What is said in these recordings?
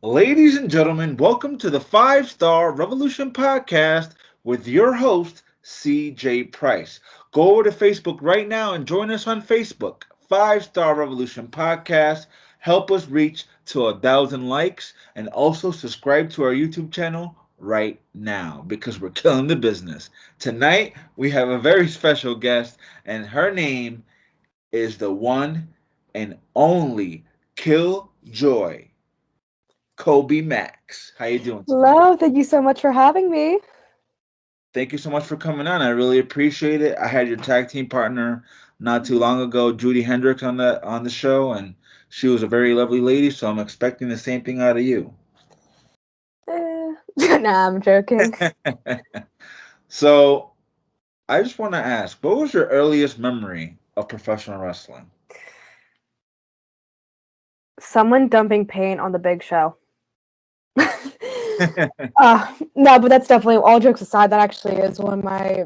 Ladies and gentlemen, welcome to the Five Star Revolution podcast with your host, CJ Price. Go over to Facebook right now and join us on Facebook, Five Star Revolution podcast. Help us reach to 1,000 likes and also subscribe to our YouTube channel right now because we're killing the business. Tonight, we have a very special guest, and her name is the one and only Killjoy Kolbe Max. How you doing tonight? Hello, thank you so much for having me. Thank you so much for coming on. I really appreciate it. I had your tag team partner not too long ago, Judy Hendricks, on the show, and she was a very lovely lady. So I'm expecting the same thing out of you. Nah, I'm joking. So I just want to ask, what was your earliest memory of professional wrestling? Someone dumping paint on the big show. No, but that's definitely, all jokes aside, that actually is one of my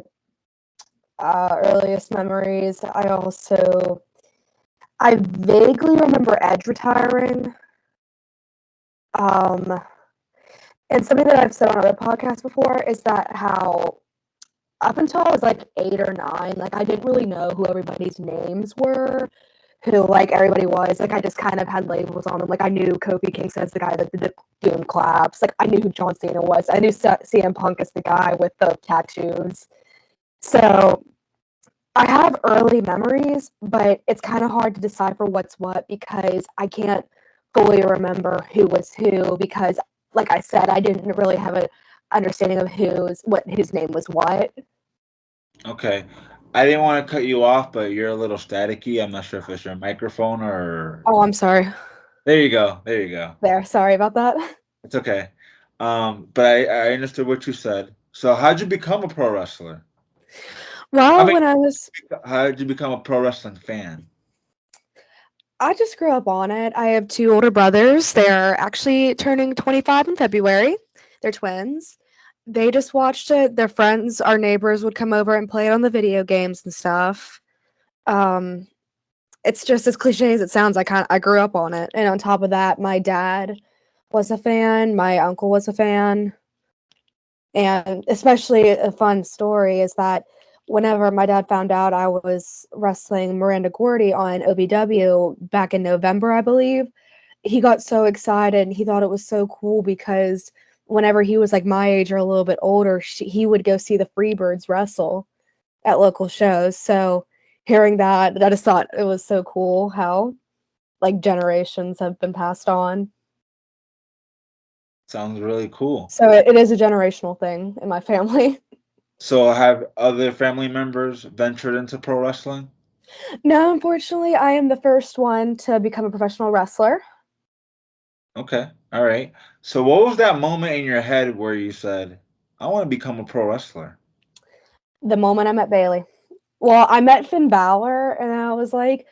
earliest memories. I vaguely remember Edge retiring. Um, and something that I've said on other podcasts before is that how up until I was like 8 or 9, like I didn't really know who everybody's names were, who like everybody was. Like I just kind of had labels on them. Like I knew Kofi Kingston as the guy that did the doom claps. Like I knew who John Cena was. I knew CM Punk as the guy with the tattoos. So I have early memories, but it's kind of hard to decipher what's what because I can't fully remember who was who because, like I said, I didn't really have an understanding of whose name was what. Okay. I didn't want to cut you off, but you're a little staticky. I'm not sure if it's your microphone or. Oh, I'm sorry. There you go. There you go. There, sorry about that. It's okay. But I understood what you said. So how'd you become a pro wrestler? I Well, mean, when I was how'd you become a pro wrestling fan? I just grew up on it. I have two older brothers. They're actually turning 25 in February. They're twins. They just watched it. Their friends, our neighbors, would come over and play it on the video games and stuff. Um, it's just as cliche as it sounds. I grew up on it, and on top of that, my dad was a fan. My uncle was a fan, and especially a fun story is that whenever my dad found out I was wrestling Miranda Gordy on OVW back in November, I believe, he got so excited and he thought it was so cool because whenever he was like my age or a little bit older, he would go see the Freebirds wrestle at local shows. So hearing that, I just thought it was so cool how like generations have been passed on. Sounds really cool. So it is a generational thing in my family. So have other family members ventured into pro wrestling? No, unfortunately, I am the first one to become a professional wrestler. Okay. All right. So what was that moment in your head where you said, I want to become a pro wrestler? The moment I met Bailey. Well, I met Finn Balor and I was like,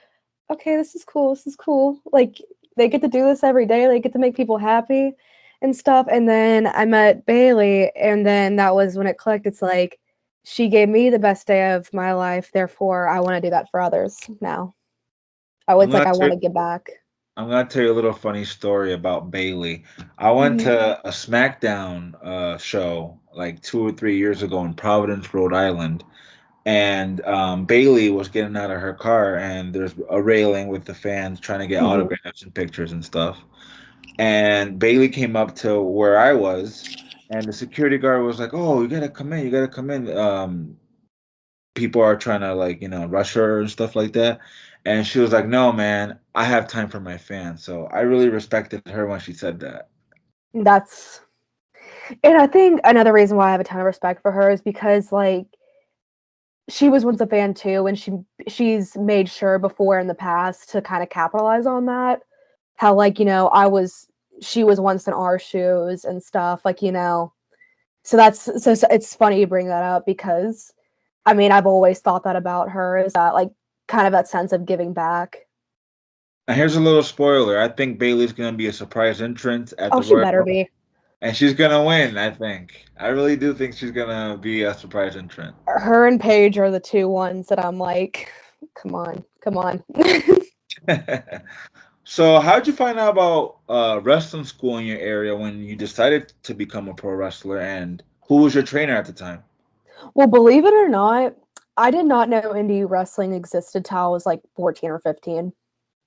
okay, this is cool. This is cool. Like, they get to do this every day. They get to make people happy and stuff. And then I met Bailey, and then that was when it clicked. It's like, she gave me the best day of my life. Therefore, I want to do that for others now. I'm It's like gonna I tell want to give back. I'm gonna tell you a little funny story about Bailey. I went Hmm. to a SmackDown show like 2 or 3 years ago in Providence, Rhode Island, and Bailey was getting out of her car, and there's a railing with the fans trying to get Hmm. autographs and pictures and stuff. And Bailey came up to where I was, and the security guard was like, "Oh, you gotta come in, you gotta come in. People are trying to like rush her and stuff like that." And she was like, "No, man, I have time for my fans." So I really respected her when she said that. That's And I think another reason why I have a ton of respect for her is because like she was once a fan too, and she's made sure before in the past to kind of capitalize on that. How like she was once in our shoes and stuff So it's funny you bring that up because I mean I've always thought that about her is that like kind of that sense of giving back. Now here's a little spoiler. I think Bailey's gonna be a surprise entrant at Oh, the she Royal better Rumble, be. and she's gonna win. I think. I really do think she's gonna be a surprise entrant. Her and Paige are the two ones that I'm like, come on, come on. So, how'd you find out about wrestling school in your area when you decided to become a pro wrestler? And who was your trainer at the time? Well, believe it or not, I did not know indie wrestling existed till I was like 14 or 15.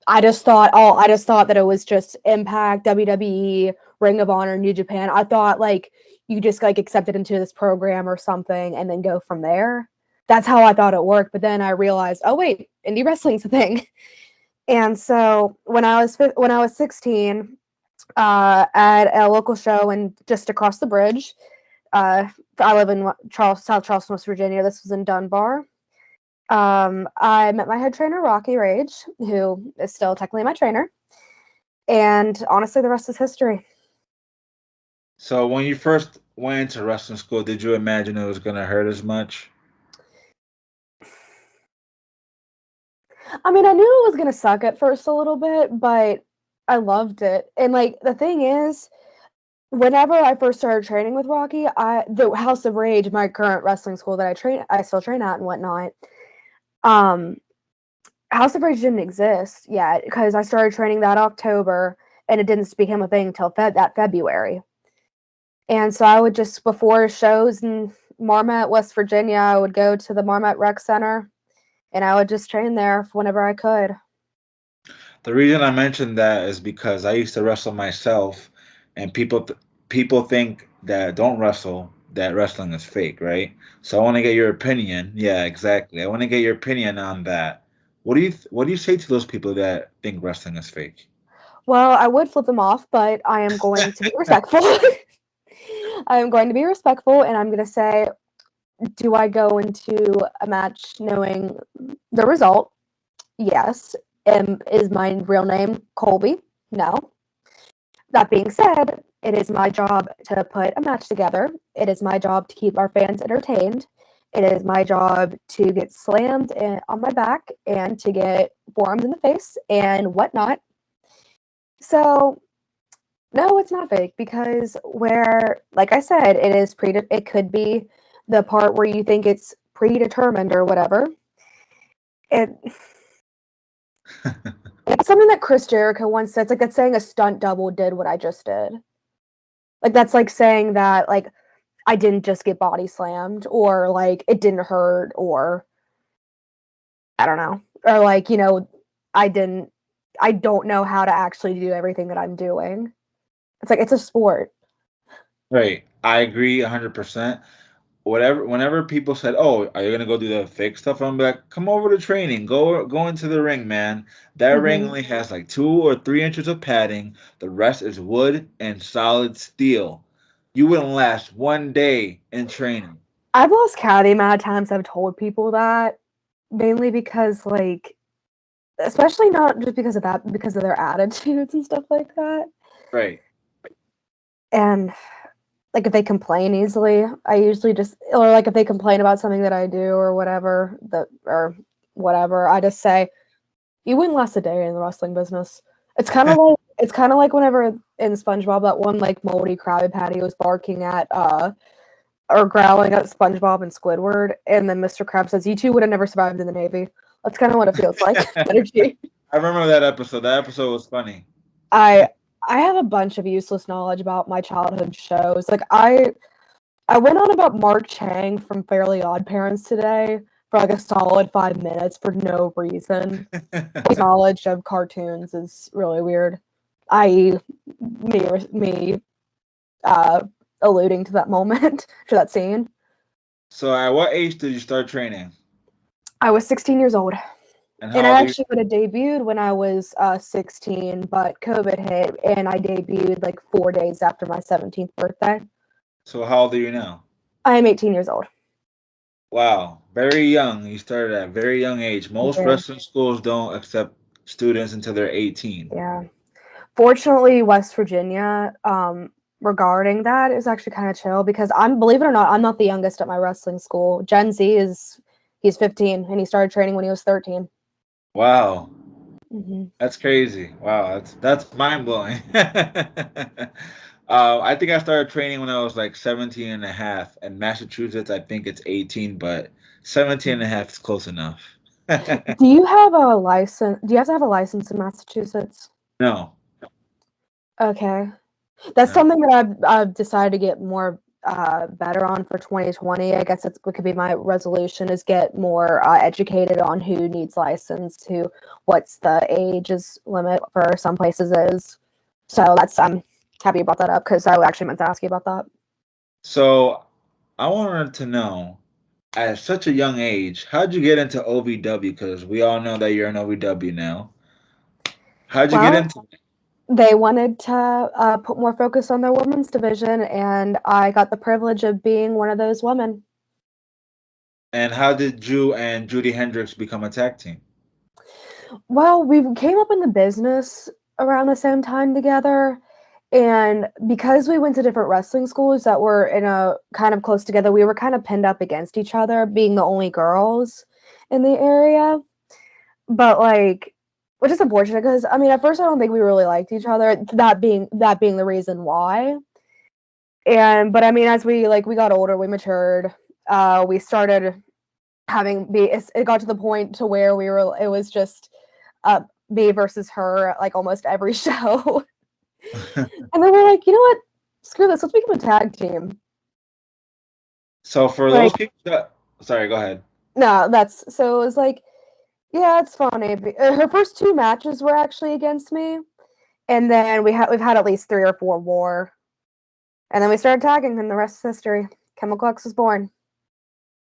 I just thought that it was just Impact, WWE, Ring of Honor, New Japan. I thought like you just like accepted into this program or something and then go from there. That's how I thought it worked. But then I realized, oh wait, indie wrestling's a thing. And so when I was 16, at a local show and just across the bridge, uh, I live in South Charleston, West Virginia. This was in Dunbar. I met my head trainer, Rocky Rage, who is still technically my trainer. And honestly, the rest is history. So, when you first went into wrestling school, did you imagine it was going to hurt as much? I mean, I knew it was going to suck at first a little bit, but I loved it. And like the thing is, whenever I first started training with Rocky, the House of Rage, my current wrestling school that I still train at and whatnot. Um, House of Rage didn't exist yet because I started training that October, and it didn't become a thing until that February. And so I would just before shows in Marmot, West Virginia, I would go to the Marmot Rec Center and I would just train there whenever I could. The reason I mentioned that is because I used to wrestle myself, and people think that don't wrestle that wrestling is fake, right? So I want to get your opinion. Yeah, exactly. I want to get your opinion on that. What do you say to those people that think wrestling is fake? Well, I would flip them off, but I am going to be respectful. I am going to be respectful and I'm going to say, do I go into a match knowing the result? Yes. Is my real name Colby? No. That being said, it is my job to put a match together. It is my job to keep our fans entertained. It is my job to get slammed on my back and to get forearms in the face and whatnot. So, no, it's not fake because like I said, it could be the part where you think it's predetermined or whatever. It, it's something that Chris Jericho once said. It's like that's saying a stunt double did what I just did. Like that's like saying that like I didn't just get body slammed or like it didn't hurt or I don't know. Or like, I didn't I don't know how to actually do everything that I'm doing. It's like it's a sport. Right. I agree 100%. Whenever people said, "Oh, are you gonna go do the fake stuff?" I'm like, "Come over to training. Go into the ring, man. That ring Hmm. only has like 2 or 3 inches of padding. The rest is wood and solid steel. You wouldn't last one day in training." I've lost count the amount of times I've told people that, mainly because like especially not just because of that, because of their attitudes and stuff like that. Right. And like if they complain easily, I usually just or like if they complain about something that I do or whatever, I just say, you wouldn't last a day in the wrestling business. It's kind of like whenever in SpongeBob that one like moldy Krabby Patty was barking at or growling at SpongeBob and Squidward, and then Mr. Krabs says, "You two would have never survived in the Navy." That's kind of what it feels like. Energy. I remember that episode. That episode was funny. I I have a bunch of useless knowledge about my childhood shows. Like I went on about Mark Chang from Fairly Odd Parents today for like a solid 5 minutes for no reason. His knowledge of cartoons is really weird. I.e., me uh, alluding to that moment, to that scene. So, at what age did you start training? I was 16 years old, And and how I old are you? actually would have debuted when I was 16, but COVID hit, and I debuted like 4 days after my 17th birthday. So, how old are you now? I am 18 years old. Wow, very young. You started at a very young age. I Most did. wrestling schools don't accept students until they're 18. Yeah. Fortunately, West Virginia, regarding that is actually kind of chill because believe it or not, I'm not the youngest at my wrestling school. Gen Z he's 15 and he started training when he was 13. Wow, Hmm. that's crazy. Wow, that's mind blowing. I think I started training when I was like 17 and a half. In Massachusetts, I think it's 18, but 17 and a half is close enough. Do you have a license? Do you have to have a license in Massachusetts? No, Okay. That's no. something that I've decided to get more better on for 2020. I guess that's what could be my resolution is get more educated on who needs license, who what's the ages limit for some places is. So that's I'm happy you brought that up because I actually meant to ask you about that. So I wanted to know, at such a young age, how'd you get into OVW? Because we all know that you're in OVW now. How'd you get Well, into it? they wanted to put more focus on their women's division, and I got the privilege of being one of those women. And how did Drew and Judy Hendricks become a tag team? Well, we came up in the business around the same time together. And because we went to different wrestling schools that were in a kind of close together, we were kind of pinned up against each other, being the only girls in the area. But like, which is unfortunate because I mean, at first I don't think we really liked each other. That being the reason why. And but I mean, as we got older, we matured. We started it got to the point to where it was just uh, me versus her at like almost every show. And then we're like, you know what? Screw this. Let's become a tag team. So for those Like, people that, sorry, go ahead. no, that's so it was like, yeah, it's funny. Her first two matches were actually against me, and then we've had at least 3 or 4 more, and then we started tagging, and the rest is history. Chemical X was born.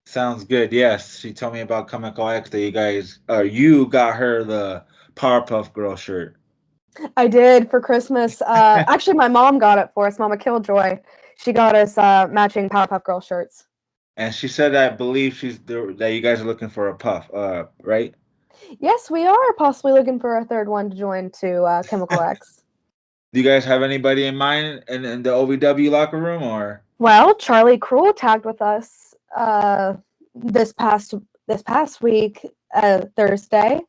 Sounds good. Yes, she told me about Comical X that you got her the Powerpuff Girl shirt, I did for Christmas. Actually, my mom got it for us. Mama Killjoy. She got us matching Powerpuff Girl shirts. and she said I believe that you guys are looking for a puff, right? Yes, we are possibly looking for a third one to join to Chemical X. Do you guys have anybody in mind in the OVW locker room or? Well, Charlie Cruel tagged with us this past this past week, Thursday.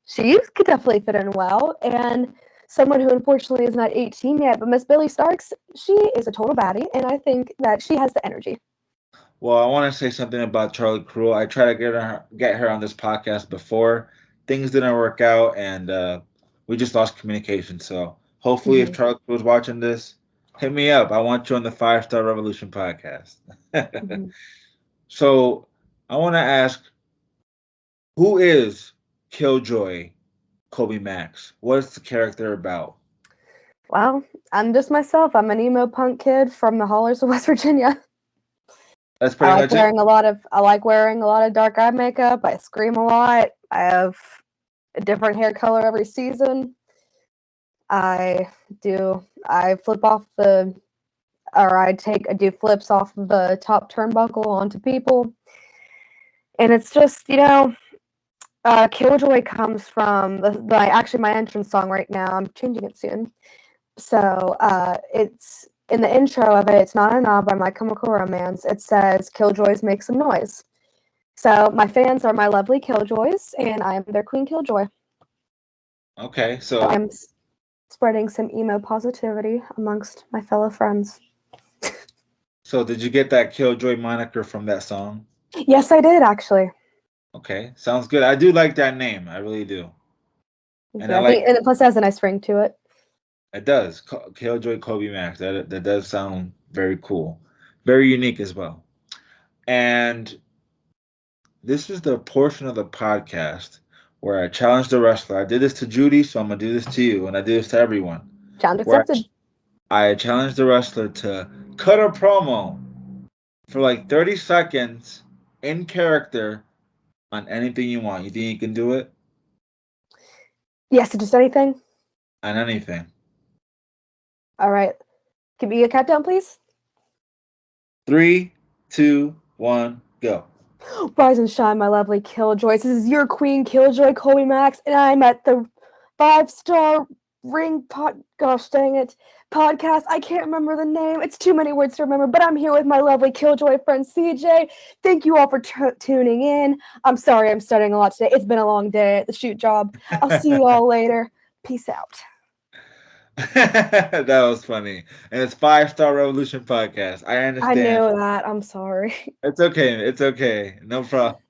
She could definitely fit in well, and someone who unfortunately is not 18 yet, but Miss Billy Starks, she is a total baddie, and I think that she has the energy. Well, I want to say something about Charlie Cruel. I tried to get her on this podcast before. Things didn't work out, and we just lost communication. So hopefully, if Mm-hmm. Charlie Cruel is watching this, hit me up. I want you on the Five Star Revolution podcast. Mm-hmm. So I want to ask, who is Killjoy Kolbe Max? What is the character about? Well, I'm just myself. I'm an emo punk kid from the hollers of West Virginia. That's pretty much it. I like wearing a lot of dark eye makeup. I scream a lot. I have a different hair color every season. I flip off the or I do flips off of the top turnbuckle onto people. And it's just, Killjoy comes from actually my entrance song right now. I'm changing it soon. So it's in the intro of it. It's not a knob by My Chemical Romance. It says Killjoys make some noise. So my fans are my lovely Killjoys, and I am their Queen Killjoy. Okay, So I'm spreading some emo positivity amongst my fellow friends. so did you get that Killjoy moniker from that song? Yes, I did actually. Okay, sounds good. I do like that name. I really do. Thank And you. I I think, like and it plus has a nice ring to it. it does. Killjoy Kobe Max. That does sound very cool. Very unique as well. And this is the portion of the podcast where I challenge the wrestler. I did this to Judy, so I'm gonna do this to you, and I do this to everyone. Challenge Where accepted. I challenge the wrestler to cut a promo for like 30 seconds in character on anything you want. You think you can do it? Yes, just anything. On anything. All right. Give me a countdown, please. Three, two, one, go. Rise and shine, my lovely Killjoys. This is your Queen Killjoy Kolbe Max, and I'm at the 5-star ring gosh dang it podcast. I can't remember the name. It's too many words to remember, but I'm here with my lovely Killjoy friend CJ. Thank you all for tuning in. I'm sorry I'm studying a lot today. It's been a long day at the shoot job. I'll see you all later. Peace out. That was funny. And it's Five Star Revolution podcast. I I understand. knew that. I'm sorry. It's okay. It's okay. No problem.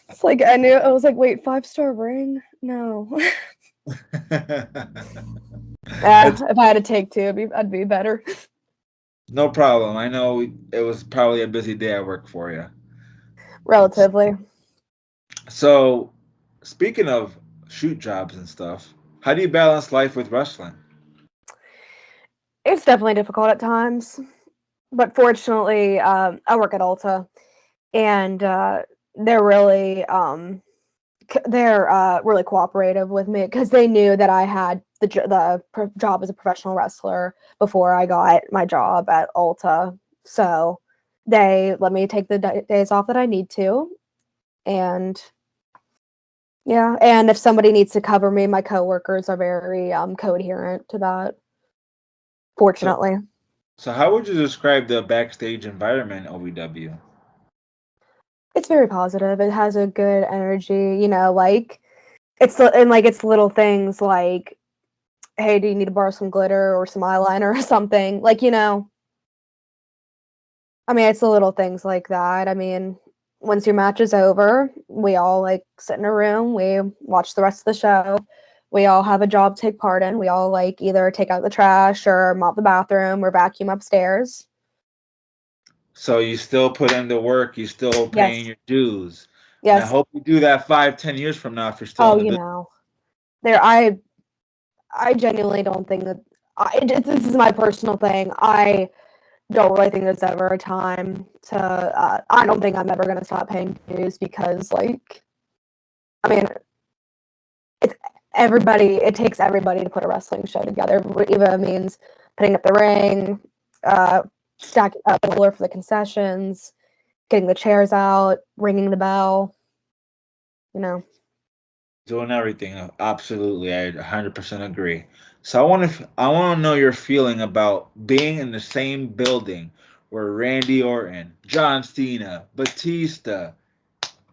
It's like I knew. I was like, wait, 5-star ring? No. It's If I had to take two, I'd be better. no problem. I know it was probably a busy day at work for you. Relatively. So, speaking of shoot jobs and stuff, how do you balance life with wrestling? It's definitely difficult at times, but fortunately, I work at Ulta, and they're really they're really cooperative with me because they knew that I had the job as a professional wrestler before I got my job at Ulta. So they let me take the days off that I need to, and yeah, and if somebody needs to cover me, my coworkers are very coherent to that. So, Fortunately, so how would you describe the backstage environment in OVW? it's very positive. It has a good energy. Like it's little things like, hey, do you need to borrow some glitter or some eyeliner or something? I mean, it's the little things like that. I mean, once your match is over, we all like sit in a room, we watch the rest of the show. We all have a job to take part in. We all like either take out the trash or mop the bathroom or vacuum upstairs. So you still put in the work, you still paying Yes. your dues, and I Yes. hope you do that 5, 10 years from now if you're still Oh, in the business. there I genuinely don't think that this is my personal thing. I don't really think there's ever a time to I don't think I'm ever going to stop paying dues because like I mean, it's it takes everybody to put a wrestling show together. Even it means putting up the ring, stacking up the floor for the concessions, getting the chairs out, ringing the bell, you know. Doing everything. Absolutely, I 100% agree. So I want to know your feeling about being in the same building where Randy Orton, John Cena, Batista,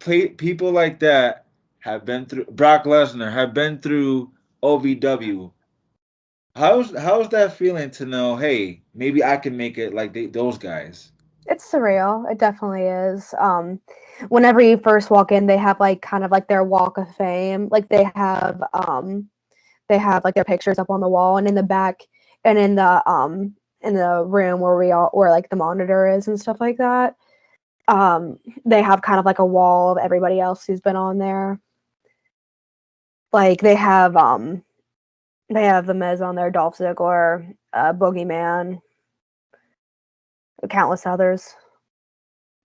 people like that have been through. Brock Lesnar have been through OVW. How's that feeling to know? Hey, maybe I can make it like those guys. It's surreal. It definitely is. Whenever you first walk in, they have like kind of like their walk of fame. Like they have like their pictures up on the wall and in the back and in the room where like the monitor is and stuff like that. They have kind of like a wall of everybody else who's been on there. Like they have the Miz on there, Dolph Ziggler, Boogeyman, countless others.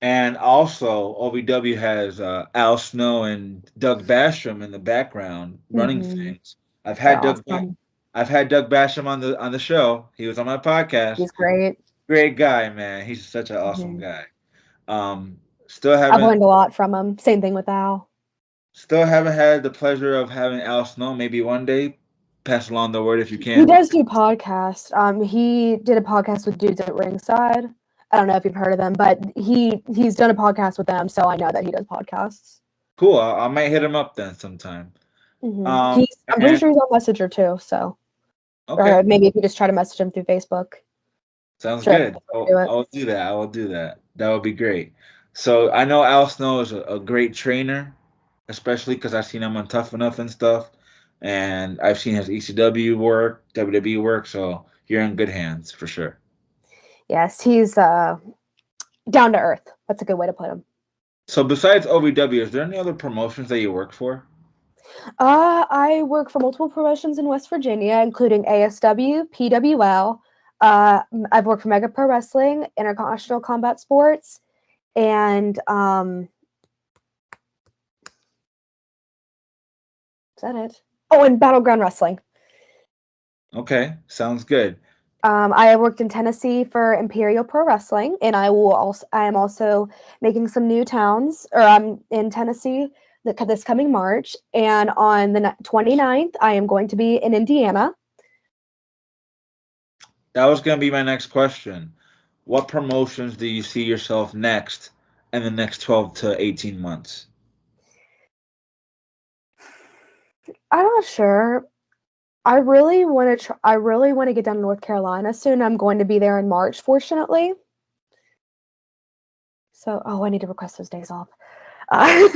And also, OVW has Al Snow and Doug Basham in the background running Hmm. things. I've They're had awesome. I've had Doug Basham on the show. He was on my podcast. He's great. Great guy, man. He's such an awesome Hmm. guy. Um, still I've haven't learned a lot from him. Same thing with Al. still haven't had the pleasure of having Al Snow. Maybe one day, pass along the word if you He can. does do podcasts. He did a podcast with Dudes at Ringside. I don't know if you've heard of them, but he's done a podcast with them, so I know that he does podcasts. Cool. I might hit him up then sometime. I'm pretty And sure he's on Messenger too. So, okay. or maybe if you just try to message him through Facebook, Sounds sure, good. he'll do I it. will do that. I will do that. That would be great. So I know Al Snow is a great trainer, especially because I've seen him on Tough Enough and stuff, and I've seen his ECW work, WWE work. So you're in good hands for sure. Yes, he's down to earth. That's a good way to put him. So besides OVW, is there any other promotions that you work for? I work for multiple promotions in West Virginia, including ASW, PWL. I've worked for Mega Pro Wrestling, International Combat Sports, and is that it? Oh, and Battleground Wrestling. Okay, sounds good. I have worked in Tennessee for Imperial Pro Wrestling, and I am also making some new towns, or I'm in Tennessee this coming March, and on the 29th, I am going to be in Indiana. That was gonna be my next question. What promotions do you see yourself next in the next 12 to 18 months? I'm not sure. I really want to get down to North Carolina soon. I'm going to be there in March, fortunately. So, oh, I need to request those days off. I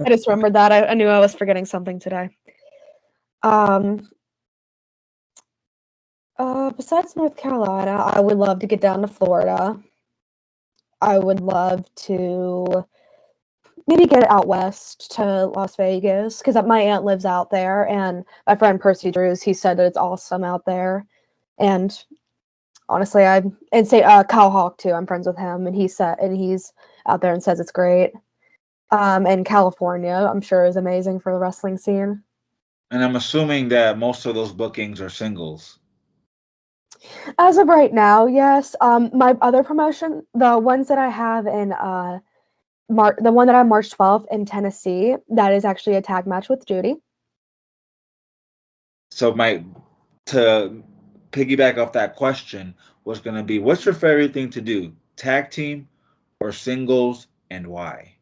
just remembered that. I knew I was forgetting something today. Um, besides North Carolina, I would love to get down to Florida. I would love to maybe get out west to Las Vegas because my aunt lives out there, and my friend Percy Drews, he said that it's awesome out there. And honestly, I and say Kyle Hawk too. I'm friends with him, and he's out there and says it's great. And California, I'm sure is amazing for the wrestling scene. And I'm assuming that most of those bookings are singles. As of right now, yes. My other promotion, the ones that I have in the one that I March 12th in Tennessee, that is actually a tag match with Judy. So my to piggyback off that question was going to be, what's your favorite thing to do? Tag team or singles, and why?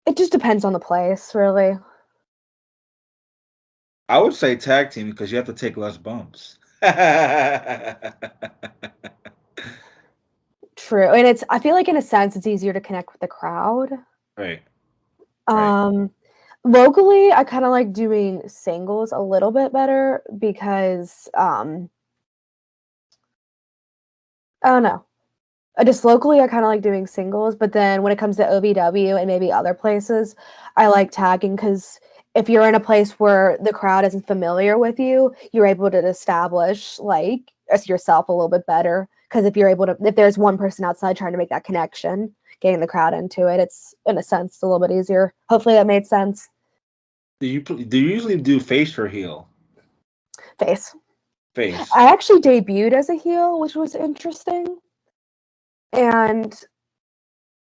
It just depends on the place, really. I would say tag team because you have to take less bumps. True, and I feel like in a sense it's easier to connect with the crowd. Right, right. Um, locally, I kind of like doing singles a little bit better because I don't know. Just locally, I kind of like doing singles, but then when it comes to OVW and maybe other places, I like tagging because if you're in a place where the crowd isn't familiar with you, you're able to establish like as yourself a little bit better. Because if there's one person outside trying to make that connection, getting the crowd into it, it's in a sense a little bit easier. Hopefully that made sense. Do you usually do face or heel? Face. Face. I actually debuted as a heel, which was interesting, and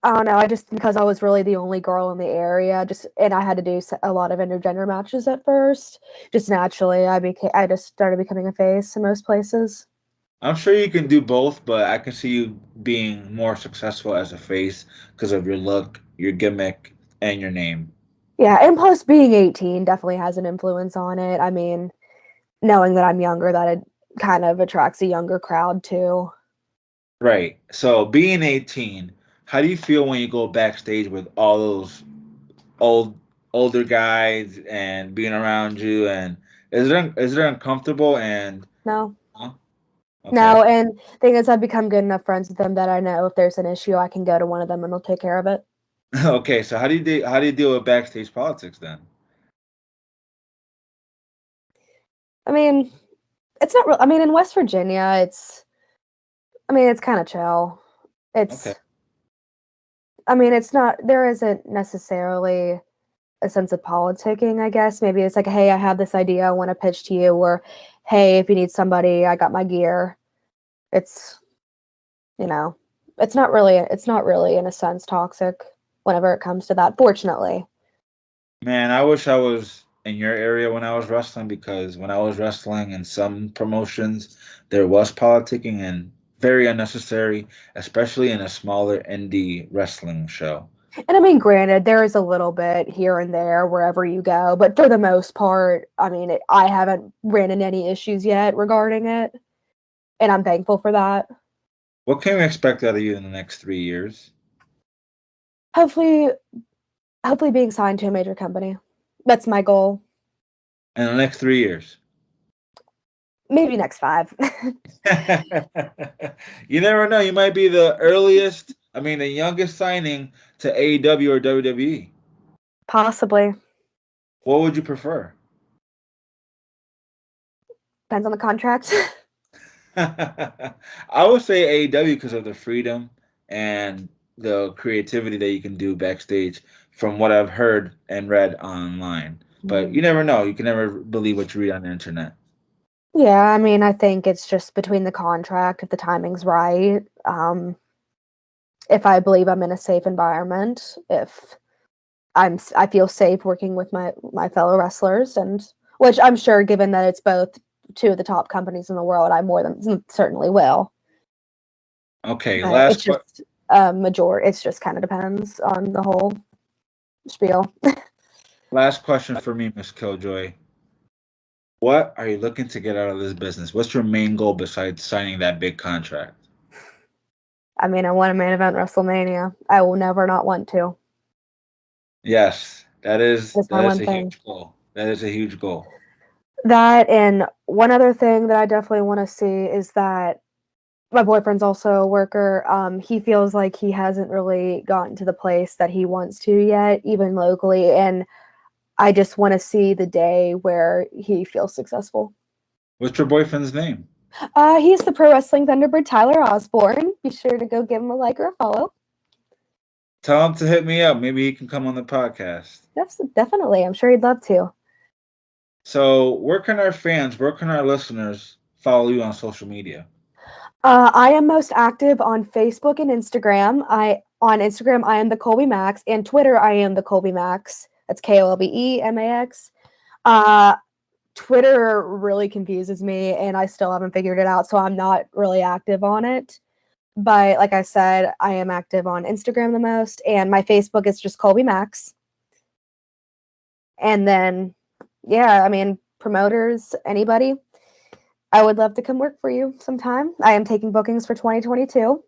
I don't know. I just because I was really the only girl in the area, and I had to do a lot of intergender matches at first. Just naturally, I just started becoming a face in most places. I'm sure you can do both, but I can see you being more successful as a face because of your look, your gimmick, and your name. Yeah, and plus being 18 definitely has an influence on it. I mean, knowing that I'm younger, that it kind of attracts a younger crowd too. Right. So being 18, how do you feel when you go backstage with all those old older guys and being around you, and is it uncomfortable and No, huh? Okay. no, and thing is, I've become good enough friends with them that I know if there's an issue, I can go to one of them and they'll take care of it. Okay, so how do you deal with backstage politics then? I mean, it's not real. I mean, in West Virginia, it's kind of chill. Okay. It's I mean, it's not there isn't necessarily a sense of politicking, I guess. Maybe it's like, "Hey, I have this idea I wanna pitch to you," or, "Hey, if you need somebody, I got my gear." It's, you know, it's not really in a sense toxic whenever it comes to that, fortunately. Man, I wish I was in your area when I was wrestling, because when I was wrestling in some promotions, there was politicking and very unnecessary, especially in a smaller indie wrestling show. And I mean, granted, there is a little bit here and there wherever you go, but for the most part, I mean, I haven't ran into any issues yet regarding it, and I'm thankful for that. What can we expect out of you in the next 3 years? Hopefully hopefully being signed to a major company. That's my goal. In the next 3 years. Maybe next 5. You never know. You might be the youngest signing to AEW or WWE. Possibly. What would you prefer? Depends on the contract. I would say AEW because of the freedom and the creativity that you can do backstage, from what I've heard and read online. But you Mhm. never know. You can never believe what you read on the internet. Yeah, I mean, I think it's just between the contract, if the timing's right, if I believe I'm in a safe environment, if I feel safe working with my fellow wrestlers, and which I'm sure given that it's both 2 of the top companies in the world, I more than certainly will. Okay, But it's just kinda depends on the whole spiel. last question for me, Miss Killjoy. What are you looking to get out of this business? What's your main goal besides signing that big contract? I mean, I want a main event WrestleMania. I will never not want to. Yes, that is That's my that is one a thing. huge goal. That is a huge goal. That and one other thing that I definitely want to see is that my boyfriend's also a worker. He feels like he hasn't really gotten to the place that he wants to yet, even locally. And I just want to see the day where he feels successful. What's your boyfriend's name? He's the pro wrestling Thunderbird Tyler Osborne. Be sure to go give him a like or a follow. Tell him to hit me up. Maybe he can come on the podcast. Yes, definitely. I'm sure he'd love to. So, where can our listeners follow you on social media? I am most active on Facebook and Instagram. On Instagram I am the Kolbe Max, and Twitter I am the Kolbe Max. That's KOLBEMAX. Uh, Twitter really confuses me, and I still haven't figured it out, so I'm not really active on it. But like I said, I am active on Instagram the most, and my Facebook is just Kolbe Max. And then, yeah, I mean, promoters, anybody, I would love to come work for you sometime. I am taking bookings for 2022.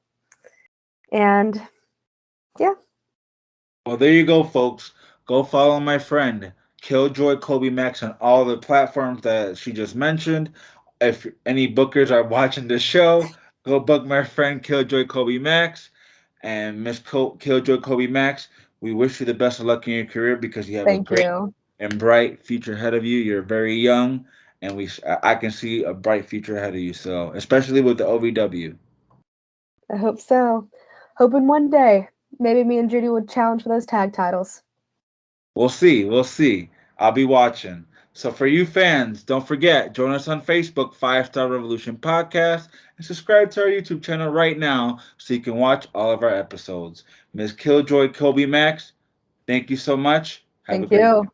And yeah. Well, there you go, folks. Go follow my friend Killjoy Kolbe Max on all the platforms that she just mentioned. If any bookers are watching this show, go book my friend Killjoy Kolbe Max. And Killjoy Kolbe Max, we wish you the best of luck in your career because you have a Thank great you. and bright future ahead of you. You're very young, and I can see a bright future ahead of you. So, especially with the OVW. I hope so. Hoping one day maybe me and Judy would challenge for those tag titles. We'll see. We'll see. I'll be watching. So for you fans, don't forget, join us on Facebook, 5 Star Revolution Podcast, and subscribe to our YouTube channel right now so you can watch all of our episodes. Ms. Killjoy Kobe Max, thank you so much. Have a Thank great you.